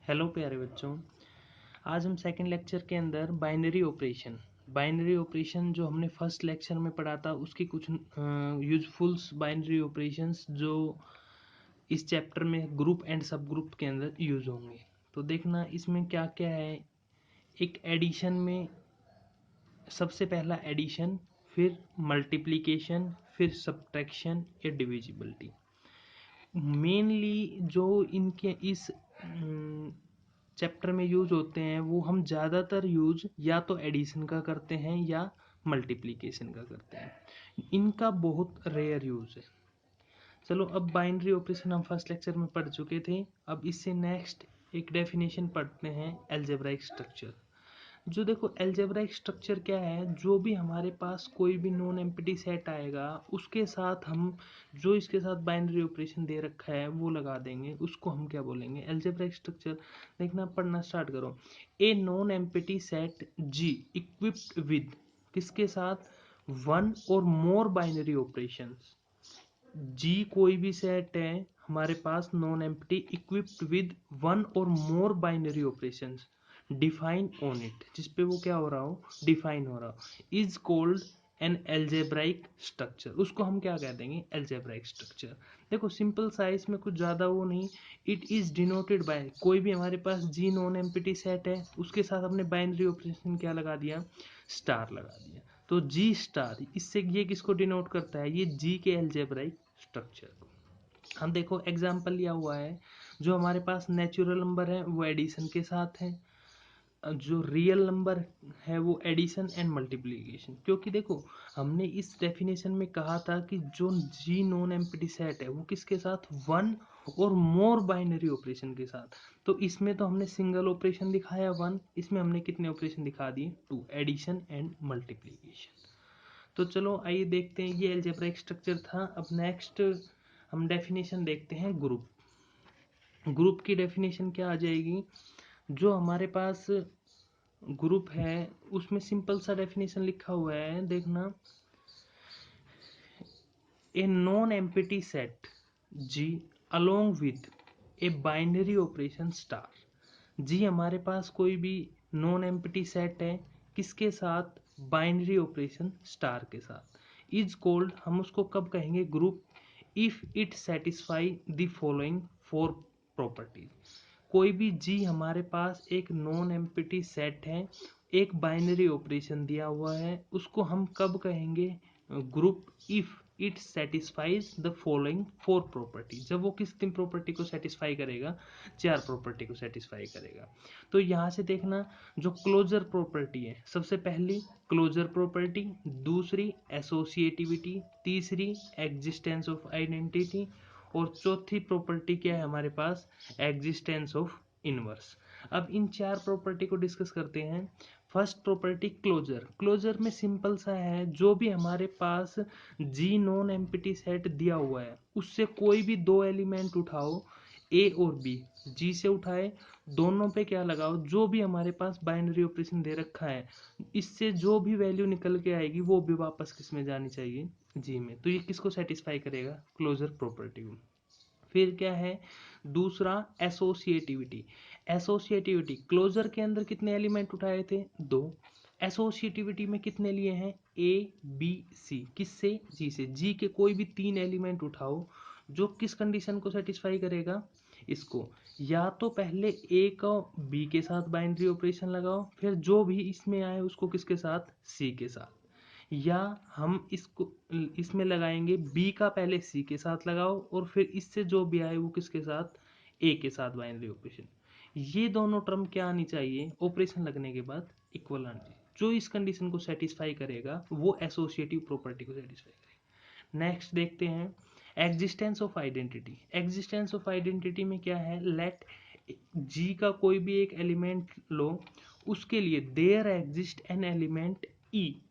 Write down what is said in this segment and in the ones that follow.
Hello प्यारे बच्चों। आज हम सेकंड लेक्चर के अंदर बाइनरी ऑपरेशन जो हमने फर्स्ट लेक्चर में पढ़ा था उसकी कुछ यूजफुल्स बाइनरी ऑपरेशंस जो इस चैप्टर में ग्रुप एंड सब ग्रुप के अंदर यूज होंगे। तो देखना इसमें क्या क्या है। एक एडिशन में सबसे पहला एडिशन, फिर मल्टीप्लिकेशन, फिर सब्ट्रैक्शन या डिविजिबिलिटी। मेनली जो इनके इस चैप्टर में यूज होते हैं वो हम ज़्यादातर यूज या तो एडिशन का करते हैं या मल्टीप्लिकेशन का करते हैं। इनका बहुत रेयर यूज है। चलो अब बाइनरी ऑपरेशन हम फर्स्ट लेक्चर में पढ़ चुके थे। अब इससे नेक्स्ट एक डेफिनेशन पढ़ते हैं, अलजेब्राइक स्ट्रक्चर। जो देखो अलजेब्राइक स्ट्रक्चर क्या है, जो भी हमारे पास कोई भी नॉन एम्प्टी सेट आएगा उसके साथ हम जो इसके साथ बाइनरी ऑपरेशन दे रखा है वो लगा देंगे, उसको हम क्या बोलेंगे, अलजेब्राइक स्ट्रक्चर। देखना, पढ़ना स्टार्ट करो। A non empty set G equipped with, किसके साथ, one or more binary operations. जी कोई भी सेट है हमारे पास non empty equipped with one or more binary operations define on it, जिसपे वो क्या हो रहा हो, डिफाइन हो रहा हो, is called an algebraic structure. उसको हम क्या कह देंगे, एल्जेब्राइक स्ट्रक्चर। देखो सिंपल सा, इसमें कुछ ज़्यादा वो नहीं। इट इज़ डिनोटेड बाय, कोई भी हमारे पास जी नॉन एम्प्टी सेट है उसके साथ हमने बाइनरी ऑपरेशन क्या लगा दिया, स्टार लगा दिया। तो जी स्टार, इससे ये किसको डिनोट करता है, ये जी के एल्जेब्राइक स्ट्रक्चर को। हम देखो एग्जाम्पल लिया हुआ है, जो हमारे पास नेचुरल नंबर है वो एडिशन के साथ है, जो रियल नंबर है वो एडिशन एंड मल्टीप्लिकेशन। क्योंकि देखो हमने इस डेफिनेशन में कहा था कि जो जी नॉन एम्प्टी सेट है वो किसके साथ, one or more binary operation के साथ। तो इसमें तो हमने सिंगल ऑपरेशन दिखाया वन, इसमें हमने कितने ऑपरेशन दिखा दिए, टू, एडिशन एंड मल्टीप्लिकेशन। तो चलो आइए देखते हैं, ये अलजेब्राइक स्ट्रक्चर था। अब नेक्स्ट हम डेफिनेशन देखते हैं ग्रुप। ग्रुप की डेफिनेशन क्या आ जाएगी, जो हमारे पास ग्रुप है उसमें सिंपल सा डेफिनेशन लिखा हुआ है, देखना। A non empty set G along with a binary operation star. G हमारे पास कोई भी नॉन एम्प्टी सेट है, किसके साथ, बाइनरी ऑपरेशन स्टार के साथ, इज कॉल्ड, हम उसको कब कहेंगे, group, if it satisfy the following four properties. कोई भी जी हमारे पास एक नॉन एम्प्टी सेट है, एक बाइनरी ऑपरेशन दिया हुआ है, उसको हम कब कहेंगे, group, if it satisfies the following four property. जब वो किस तीन प्रॉपर्टी को सेटिस्फाई करेगा, चार प्रॉपर्टी को सेटिस्फाई करेगा। तो यहाँ से देखना, जो क्लोजर प्रॉपर्टी है, सबसे पहली क्लोजर प्रॉपर्टी, दूसरी एसोसिएटिविटी, तीसरी एग्जिस्टेंस ऑफ आइडेंटिटी, और चौथी प्रॉपर्टी क्या है हमारे पास, एग्जिस्टेंस ऑफ इनवर्स। अब इन चार प्रॉपर्टी को डिस्कस करते हैं। First property closure. क्लोजर में सिंपल सा है, जो भी हमारे पास जी नॉन एम्प्टी सेट दिया हुआ है उससे कोई भी दो एलिमेंट उठाओ, ए और बी, जी से उठाए, दोनों पे क्या लगाओ, जो भी हमारे पास बाइनरी ऑपरेशन दे रखा है इससे जो भी वैल्यू निकल के आएगी वो भी वापस किस में जानी चाहिए, जी में। तो ये किसको सेटिस्फाई करेगा, क्लोजर प्रॉपर्टी को। फिर क्या है दूसरा, एसोसिएटिविटी। एसोसिएटिविटी, क्लोजर के अंदर कितने एलिमेंट उठाए थे, दो। एसोसिएटिविटी में कितने लिए हैं, ए बी सी, किससे, जी से। जी के कोई भी तीन एलिमेंट उठाओ, जो किस कंडीशन को सेटिस्फाई करेगा, इसको। या तो पहले ए का बी के साथ बाइनरी ऑपरेशन लगाओ, फिर जो भी इसमें आए उसको किसके साथ, सी के साथ। या हम इसको इसमें लगाएंगे, बी का पहले सी के साथ लगाओ और फिर इससे जो भी आए वो किसके साथ, ए के साथ बाइनरी ऑपरेशन। ये दोनों टर्म क्या आनी चाहिए, ऑपरेशन लगने के बाद इक्वल आनी चाहिए। जो इस कंडीशन को सेटिस्फाई करेगा वो एसोसिएटिव प्रॉपर्टी को सेटिस्फाई करेगा। नेक्स्ट देखते हैं existence of identity. Existence of identity में क्या है, लेट जी का कोई भी एक एलिमेंट लो, उसके लिए देयर एग्जिस्ट एन एलिमेंट ई।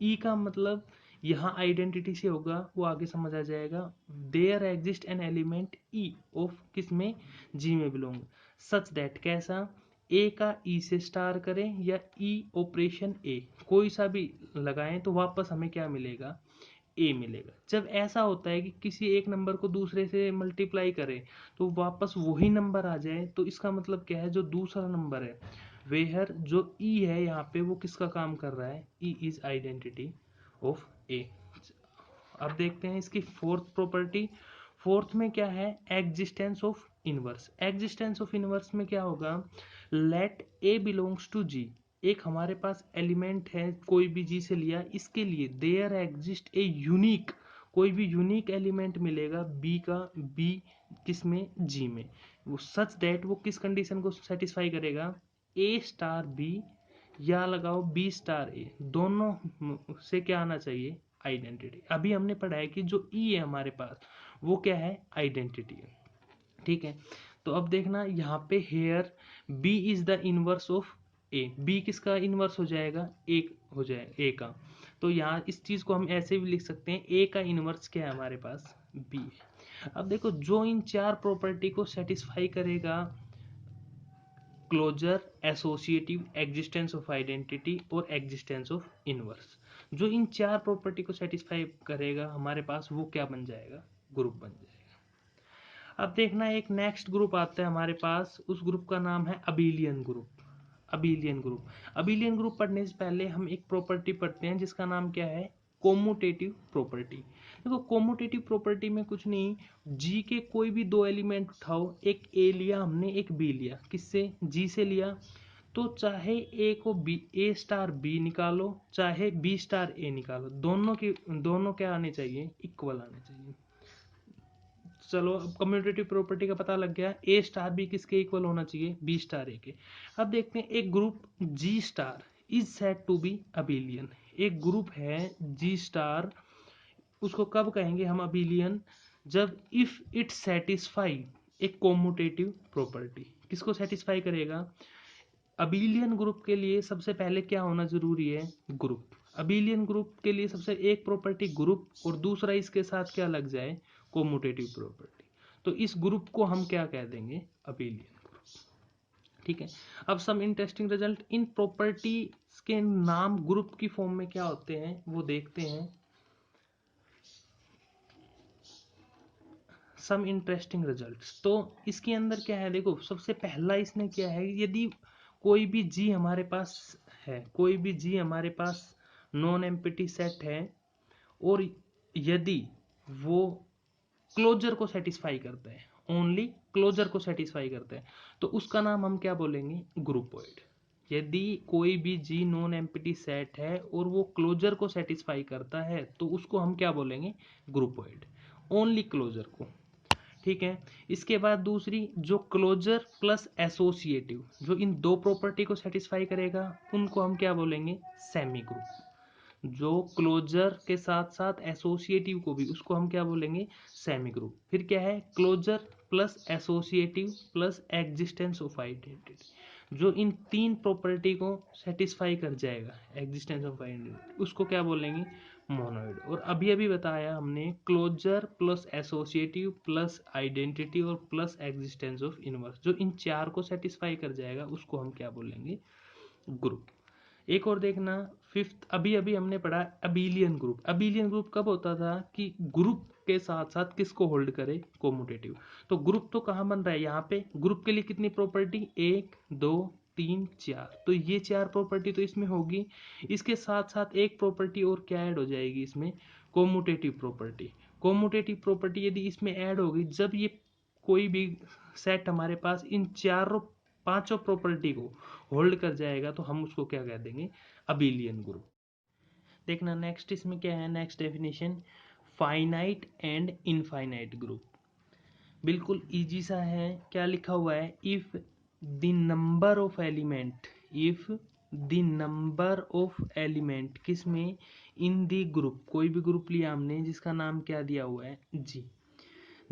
ई का मतलब यहाँ आइडेंटिटी से होगा, वो आगे समझ आ जाएगा। There exist an element E of किस में, जी में बिलोंग, सच दैट, कैसा, ए का ई से स्टार करें या ई ऑपरेशन ए कोई सा भी लगाएं तो वापस हमें क्या मिलेगा, ए मिलेगा। जब ऐसा होता है कि किसी एक नंबर को दूसरे से मल्टीप्लाई करें तो वापस वही नंबर आ जाए, तो इसका मतलब क्या है, जो दूसरा नंबर है वेयर जो ई है यहाँ पे वो किसका काम कर रहा है, ई इज आइडेंटिटी ऑफ ए। अब देखते हैं इसकी फोर्थ प्रॉपर्टी। फोर्थ में क्या है, existence of inverse. Existence of inverse में क्या होगा, लेट ए बिलोंग्स टू जी। एक हमारे पास एलिमेंट है कोई भी जी से लिया, इसके लिए देयर एग्जिस्ट ए यूनिक, कोई भी यूनिक एलिमेंट मिलेगा बी का, बी किसमें, जी में, वो सच दैट वो किस कंडीशन को सेटिस्फाई करेगा, ए स्टार बी या लगाओ बी स्टार ए, दोनों से क्या आना चाहिए, आइडेंटिटी। अभी हमने पढ़ा है कि जो ई है हमारे पास वो क्या है, आइडेंटिटी है। ठीक है, तो अब देखना यहाँ पे here B is the inverse of A, B किसका इनवर्स हो जाएगा, ए हो जाएगा, ए का। तो यहाँ इस चीज को हम ऐसे भी लिख सकते हैं, ए का इनवर्स क्या है हमारे पास, बी है। अब देखो जो इन चार प्रॉपर्टी को सेटिस्फाई करेगा, closure, associative, existence of identity और एग्जिस्टेंस ऑफ इनवर्स, जो इन चार प्रॉपर्टी को सेटिस्फाई करेगा हमारे पास, वो क्या बन जाएगा, ग्रुप बन जाएगा। अब देखना एक नेक्स्ट ग्रुप आता है हमारे पास, उस ग्रुप का नाम है abelian group. Abelian group, abelian group पढ़ने से पहले हम एक प्रॉपर्टी पढ़ते हैं जिसका नाम क्या है, कोमुटेटिव प्रॉपर्टी। देखो कोमुटेटिव प्रॉपर्टी में कुछ नहीं, जी के कोई भी दो एलिमेंट उठाओ, एक ए लिया हमने, एक बी लिया, किससे, जी से लिया, तो चाहे ए को बी, ए स्टार बी निकालो, चाहे बी स्टार ए निकालो, दोनों की दोनों क्या आने चाहिए, इक्वल आने चाहिए। चलो अब कम्यूटेटिव प्रॉपर्टी का पता लग गया, ए स्टार भी किसके इक्वल होना चाहिए, बी स्टार ए के। अब देखते हैं एक group G star is said to be abelian. एक ग्रुप है जी स्टार, उसको कब कहेंगे हम अबेलियन, जब इफ इट सेटिस्फाई एक कोमुटेटिव प्रॉपर्टी। किसको सेटिस्फाई करेगा, अबेलियन ग्रुप के लिए सबसे पहले क्या होना जरूरी है, ग्रुप। अबेलियन ग्रुप के लिए सबसे एक प्रॉपर्टी ग्रुप और दूसरा इसके साथ क्या लग जाए, कोमुटेटिव प्रॉपर्टी। तो इस ग्रुप को हम क्या कह देंगे, अबेलियन ग्रुप। ठीक है, अब सम इंटरेस्टिंग रिजल्ट, इन प्रॉपर्टीज के नाम ग्रुप की फॉर्म में क्या होते हैं वो देखते हैं। सम इंटरेस्टिंग रिजल्ट्स, तो इसके अंदर क्या है, देखो सबसे पहला इसने क्या है, यदि कोई भी जी हमारे पास है, कोई भी जी हमारे पास नॉन एम्प्टी सेट है, और यदि वो क्लोजर को सेटिस्फाई करता है, ओनली क्लोजर को सेटिस्फाई करता है, तो उसका नाम हम क्या बोलेंगे, ग्रुपोइड। यदि कोई भी जी नॉन एम्प्टी सेट है और वो क्लोजर को सेटिस्फाई करता है तो उसको हम क्या बोलेंगे, ग्रुपोइड, ओनली क्लोजर को। ठीक है, इसके बाद दूसरी, जो क्लोजर प्लस एसोसिएटिव, जो इन दो प्रॉपर्टी को सेटिस्फाई करेगा उनको हम क्या बोलेंगे, सेमी ग्रुप। जो क्लोजर के साथ साथ एसोसिएटिव को भी, उसको हम क्या बोलेंगे, सेमी ग्रुप। फिर क्या है, closure plus associative plus existence of identity, जो इन तीन प्रॉपर्टी को सेटिस्फाई कर जाएगा, एग्जिस्टेंस ऑफ आइडेंटिटी, उसको क्या बोलेंगे, मोनोइड। और अभी अभी बताया हमने, closure plus associative plus identity और प्लस एग्जिस्टेंस ऑफ इनवर्स, जो इन चार को सेटिस्फाई कर जाएगा उसको हम क्या बोलेंगे, ग्रुप। एक और देखना, फिफ्थ, अभी अभी हमने पढ़ा अबेलियन ग्रुप। अबेलियन ग्रुप कब होता था कि ग्रुप के साथ साथ किसको होल्ड करे, कोमुटेटिव। तो ग्रुप तो कहाँ बन रहा है, यहाँ पे। ग्रुप के लिए कितनी प्रॉपर्टी, एक दो तीन चार, तो ये चार प्रॉपर्टी तो इसमें होगी। इसके साथ साथ एक प्रॉपर्टी और क्या ऐड हो जाएगी इसमें, कोमुटेटिव प्रॉपर्टी। कोमुटेटिव प्रॉपर्टी यदि इसमें ऐड होगी, जब ये कोई भी सेट हमारे पास इन चारों पांचों प्रॉपर्टी को होल्ड कर जाएगा तो हम उसको क्या कह देंगे, अबेलियन ग्रुप। देखना नेक्स्ट इसमें क्या है, next definition, finite and infinite group. बिल्कुल इजी सा है, क्या लिखा हुआ है, if the number of element, if the number of element किसमें, इन द ग्रुप, कोई भी ग्रुप लिया हमने जिसका नाम क्या दिया हुआ है, जी,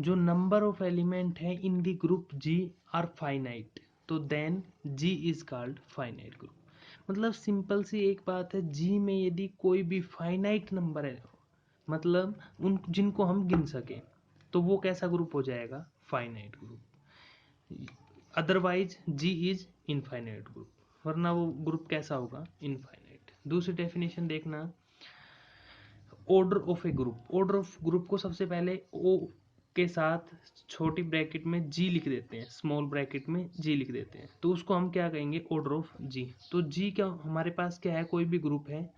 जो नंबर ऑफ एलिमेंट है in the group G are finite, तो then G is called finite group. मतलब सिंपल सी एक बात है, जी में यदि कोई भी फाइनाइट नंबर है, मतलब उन जिनको हम गिन सके, तो वो कैसा ग्रुप हो जाएगा, finite group. Otherwise G is infinite group, वरना वो ग्रुप कैसा होगा, इनफाइनाइट। दूसरी डेफिनेशन देखना, order of a group. Order of group को सबसे पहले ओ के साथ छोटी ब्रैकेट में जी लिख देते हैं, स्मॉल ब्रैकेट में जी लिख देते हैं, तो उसको हम क्या कहेंगे, ऑर्डर ऑफ जी। तो जी क्या हमारे पास क्या है, कोई भी ग्रुप है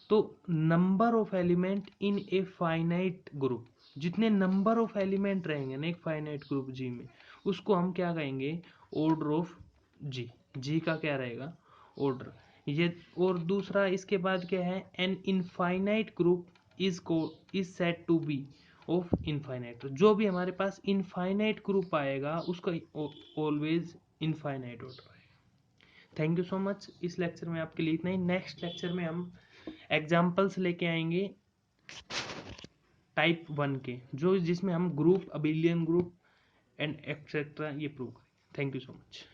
तो number of element in a finite group, जितने नंबर ऑफ एलिमेंट रहेंगे ना एक फाइनाइट ग्रुप जी में, उसको हम क्या कहेंगे, ऑर्डर ऑफ जी। जी का क्या रहेगा, ऑर्डर ये। और दूसरा इसके बाद क्या है, an infinite group is said to be of infinite. जो भी हमारे पास इनफाइनाइट ग्रुप आएगा उसका ऑलवेज इनफाइनाइट ऑर्डर आएगा। Thank you so much. इस लेक्चर में आपके लिए इतना ही। नेक्स्ट लेक्चर में हम एग्जाम्पल्स लेके आएंगे टाइप 1 के, जो जिसमें हम group, abelian group and etcetera ये प्रूव करेंगे। Thank you so much.